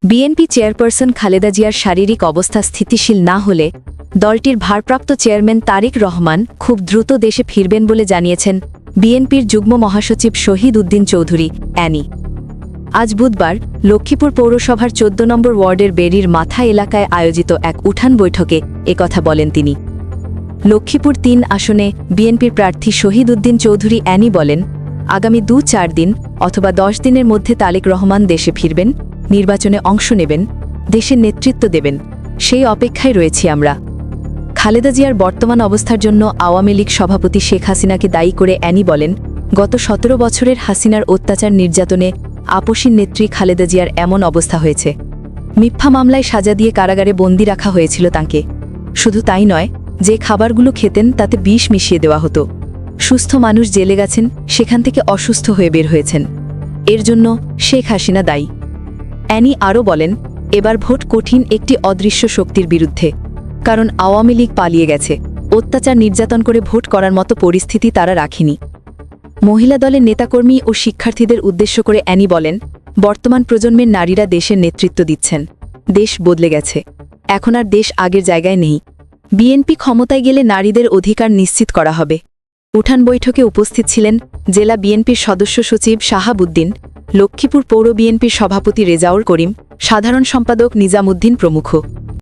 BNP chairperson Khaleda জিয়ার শারীরিক অবস্থা স্থিতিশীল না হলে দলটির ভারপ্রাপ্ত চেয়ারম্যান তারেক রহমান খুব দ্রুত দেশে ফিরবেন বলে জানিয়েছেন বিএনপির যুগ্ম মহাসচিব শহীদ উদ্দিন চৌধুরী অ্যানি। আজ বুধবার লক্ষ্মীপুর পৌরসভার ১৪ নম্বর ওয়ার্ডের বেরির মাথা এলাকায় আয়োজিত এক উঠান বৈঠকে একথা বলেন তিনি। লক্ষ্মীপুর ৩ আসনে বিএনপির প্রার্থী শহীদ উদ্দিন চৌধুরী অ্যানি বলেন, আগামী ২-৪ দিন অথবা ১০ দিনের মধ্যে তারেক রহমান দেশে ফিরবেন, নির্বাচনে অংশ নেবেন, দেশের নেতৃত্ব দেবেন, সেই অপেক্ষায় রয়েছি আমরা। খালেদা জিয়ার বর্তমান অবস্থার জন্য আওয়ামী লীগ সভাপতি শেখ হাসিনাকে দায়ী করে অ্যানি বলেন, গত ১৭ বছরের হাসিনার অত্যাচার নির্যাতনে আপসীন নেত্রী খালেদা জিয়ার এমন অবস্থা হয়েছে। মিথ্যা মামলায় সাজা দিয়ে কারাগারে বন্দী রাখা হয়েছিল তাঁকে। শুধু তাই নয়, যে খাবারগুলো খেতেন তাতে বিষ মিশিয়ে দেওয়া হতো। সুস্থ মানুষ জেলে গেছেন, সেখান থেকে অসুস্থ হয়ে বের হয়েছেন। এর জন্য শেখ হাসিনা দায়ী। অ্যানি আরও বলেন, এবার ভোট কঠিন একটি অদৃশ্য শক্তির বিরুদ্ধে, কারণ আওয়ামী লীগ পালিয়ে গেছে। অত্যাচার নির্যাতন করে ভোট করার মতো পরিস্থিতি তারা রাখেনি। মহিলা দলের নেতাকর্মী ও শিক্ষার্থীদের উদ্দেশ্য করে অ্যানি বলেন, বর্তমান প্রজন্মের নারীরা দেশের নেতৃত্ব দিচ্ছেন। দেশ বদলে গেছে, এখন আর দেশ আগের জায়গায় নেই। বিএনপি ক্ষমতায় গেলে নারীদের অধিকার নিশ্চিত করা হবে। উঠান বৈঠকে উপস্থিত ছিলেন জেলা বিএনপির সদস্য সচিব শাহাব উদ্দিন, লক্ষ্মীপুর পৌর বিএনপির সভাপতি রেজাউল করিম, সাধারণ সম্পাদক নিজামুদ্দিন প্রমুখ।